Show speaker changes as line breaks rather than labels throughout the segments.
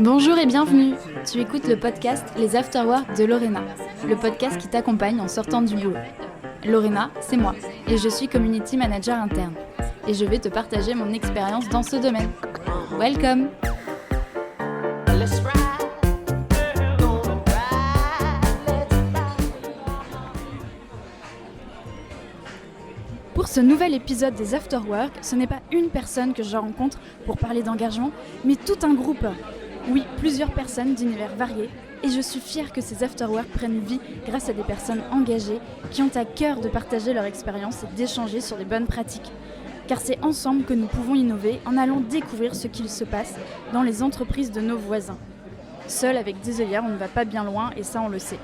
Bonjour et bienvenue. Tu écoutes le podcast Les Afterwork de Lorena, le podcast qui t'accompagne en sortant du boulot. Lorena, c'est moi, et je suis Community Manager interne. Et je vais te partager mon expérience dans ce domaine. Welcome! Pour ce nouvel épisode des Afterwork, ce n'est pas une personne que je rencontre pour parler d'engagement, mais tout un groupe. Oui, plusieurs personnes d'univers variés, et je suis fière que ces Afterwork prennent vie grâce à des personnes engagées qui ont à cœur de partager leur expérience et d'échanger sur les bonnes pratiques. Car c'est ensemble que nous pouvons innover en allant découvrir ce qu'il se passe dans les entreprises de nos voisins. Seul avec des œillères, on ne va pas bien loin, et ça on le sait.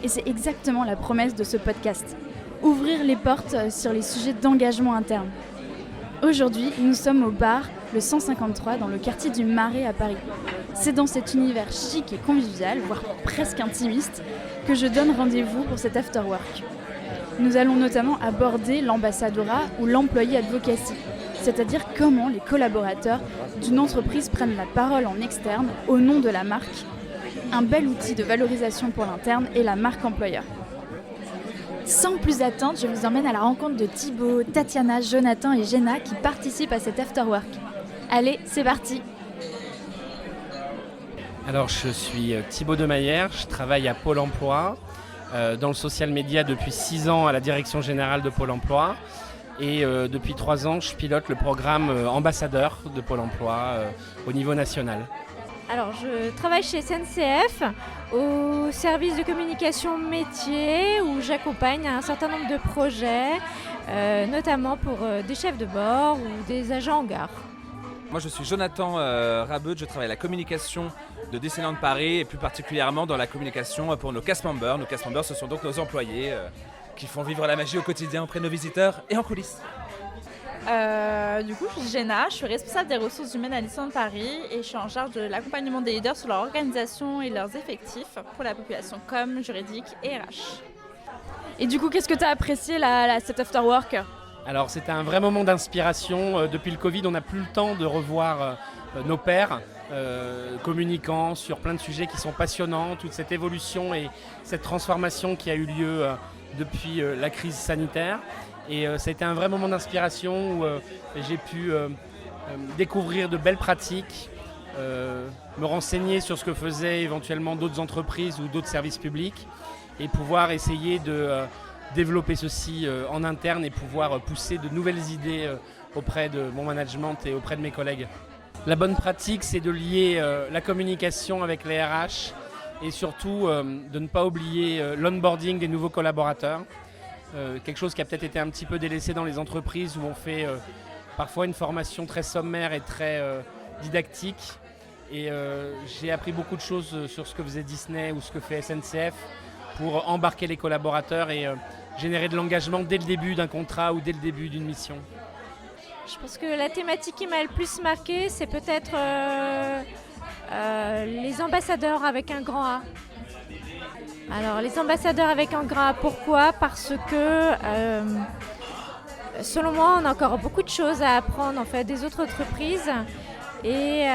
Et c'est exactement la promesse de ce podcast. Ouvrir les portes sur les sujets d'engagement interne. Aujourd'hui, nous sommes au bar, le 153, dans le quartier du Marais à Paris. C'est dans cet univers chic et convivial, voire presque intimiste, que je donne rendez-vous pour cet afterwork. Nous allons notamment aborder l'ambassadeurat ou l'employé advocacy, c'est-à-dire comment les collaborateurs d'une entreprise prennent la parole en externe au nom de la marque, un bel outil de valorisation pour l'interne et la marque employeur. Sans plus attendre, je vous emmène à la rencontre de Thibaut, Tatiana, Jonathan et Jenna qui participent à cet afterwork. Allez, c'est parti!
Alors, je suis Thibaut Demayer, je travaille à Pôle emploi, dans le social media depuis 6 ans à la direction générale de Pôle emploi. Et depuis 3 ans, je pilote le programme ambassadeur de Pôle emploi au niveau national.
Alors, je travaille chez SNCF au service de communication métier où j'accompagne un certain nombre de projets, notamment pour des chefs de bord ou des agents en gare.
Moi, je suis Jonathan Rabeut, je travaille à la communication de Disneyland Paris et plus particulièrement dans la communication pour nos cast members. Nos cast members, ce sont donc nos employés qui font vivre la magie au quotidien auprès de nos visiteurs et en coulisses.
Du coup, je suis Jenna, je suis responsable des ressources humaines à Disneyland Paris et je suis en charge de l'accompagnement des leaders sur leur organisation et leurs effectifs pour la population com, juridique et RH.
Et du coup, qu'est-ce que tu as apprécié cet afterwork ?
Alors, c'était un vrai moment d'inspiration. Depuis le Covid, on n'a plus le temps de revoir nos pairs communicants sur plein de sujets qui sont passionnants. Toute cette évolution et cette transformation qui a eu lieu depuis la crise sanitaire. Et ça a été un vrai moment d'inspiration où j'ai pu découvrir de belles pratiques, me renseigner sur ce que faisaient éventuellement d'autres entreprises ou d'autres services publics et pouvoir essayer de développer ceci en interne et pouvoir pousser de nouvelles idées auprès de mon management et auprès de mes collègues. La bonne pratique, c'est de lier la communication avec les RH et surtout de ne pas oublier l'onboarding des nouveaux collaborateurs. Quelque chose qui a peut-être été un petit peu délaissé dans les entreprises où on fait parfois une formation très sommaire et très didactique. Et j'ai appris beaucoup de choses sur ce que faisait Disney ou ce que fait SNCF pour embarquer les collaborateurs et générer de l'engagement dès le début d'un contrat ou dès le début d'une mission.
Je pense que la thématique qui m'a le plus marquée, c'est peut-être les ambassadeurs avec un grand A. Alors, les ambassadeurs avec un grand A, pourquoi ? Parce que, selon moi, on a encore beaucoup de choses à apprendre en fait, des autres entreprises. Et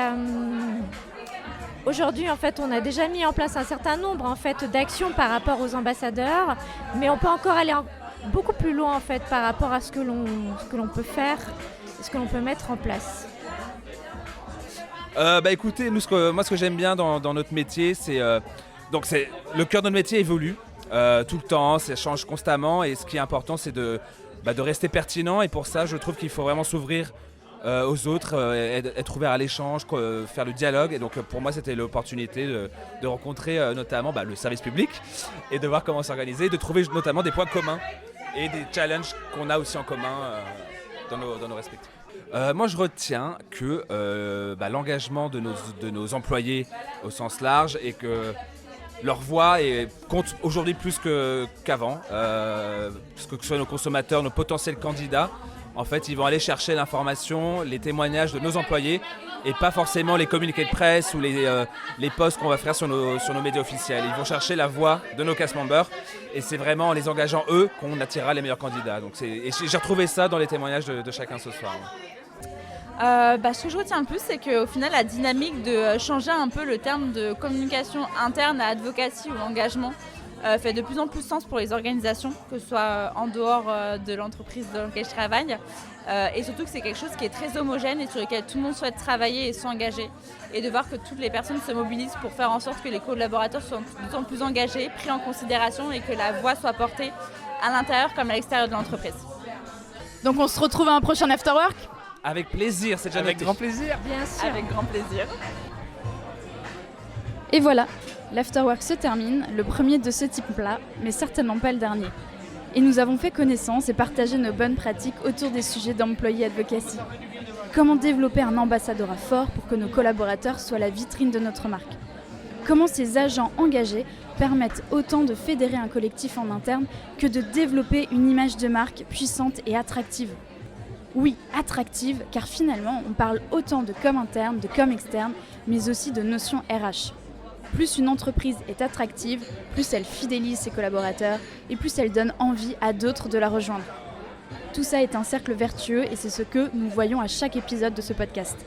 aujourd'hui, en fait, on a déjà mis en place un certain nombre en fait, d'actions par rapport aux ambassadeurs, mais on peut encore aller beaucoup plus loin en fait, par rapport à ce que l'on peut faire, ce que l'on peut mettre en place.
Écoutez, moi, ce que j'aime bien dans notre métier, c'est... Donc le cœur de notre métier évolue tout le temps, ça change constamment et ce qui est important c'est de rester pertinent et pour ça je trouve qu'il faut vraiment s'ouvrir aux autres, être ouvert à l'échange, faire le dialogue et donc pour moi c'était l'opportunité de rencontrer notamment le service public et de voir comment s'organiser, de trouver notamment des points communs et des challenges qu'on a aussi en commun dans nos respectifs. Moi je retiens que l'engagement de nos employés au sens large et que leur voix compte aujourd'hui plus qu'avant, parce que ce soit nos consommateurs, nos potentiels candidats, en fait, ils vont aller chercher l'information, les témoignages de nos employés et pas forcément les communiqués de presse ou les posts qu'on va faire sur nos médias officiels. Ils vont chercher la voix de nos cast members et c'est vraiment en les engageant eux qu'on attirera les meilleurs candidats. Donc j'ai retrouvé ça dans les témoignages de chacun ce soir.
Ce que je retiens le plus, c'est qu'au final, la dynamique de changer un peu le terme de communication interne à advocacy ou engagement fait de plus en plus sens pour les organisations, que ce soit en dehors de l'entreprise dans laquelle je travaille. Et surtout que c'est quelque chose qui est très homogène et sur lequel tout le monde souhaite travailler et s'engager. Et de voir que toutes les personnes se mobilisent pour faire en sorte que les collaborateurs soient de plus en plus engagés, pris en considération et que la voix soit portée à l'intérieur comme à l'extérieur de l'entreprise.
Donc on se retrouve à un prochain Afterwork.
Avec plaisir, c'est déjà
Avec
noté.
grand plaisir.
Bien sûr.
Avec grand plaisir.
Et voilà, l'Afterwork se termine, le premier de ce type-là, mais certainement pas le dernier. Et nous avons fait connaissance et partagé nos bonnes pratiques autour des sujets d'employee advocacy. Comment développer un ambassadeurat fort pour que nos collaborateurs soient la vitrine de notre marque? Comment ces agents engagés permettent autant de fédérer un collectif en interne que de développer une image de marque puissante et attractive? Oui, attractive, car finalement, on parle autant de com interne, de com externe, mais aussi de notions RH. Plus une entreprise est attractive, plus elle fidélise ses collaborateurs et plus elle donne envie à d'autres de la rejoindre. Tout ça est un cercle vertueux et c'est ce que nous voyons à chaque épisode de ce podcast.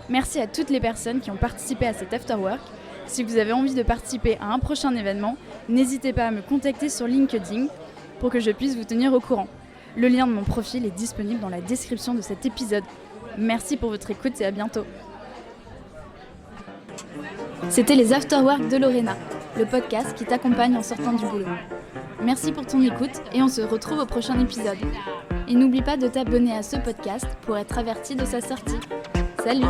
Merci à toutes les personnes qui ont participé à cet Afterwork. Si vous avez envie de participer à un prochain événement, n'hésitez pas à me contacter sur LinkedIn pour que je puisse vous tenir au courant. Le lien de mon profil est disponible dans la description de cet épisode. Merci pour votre écoute et à bientôt. C'était les Afterwork de Lorena, le podcast qui t'accompagne en sortant du boulot. Merci pour ton écoute et on se retrouve au prochain épisode. Et n'oublie pas de t'abonner à ce podcast pour être averti de sa sortie. Salut!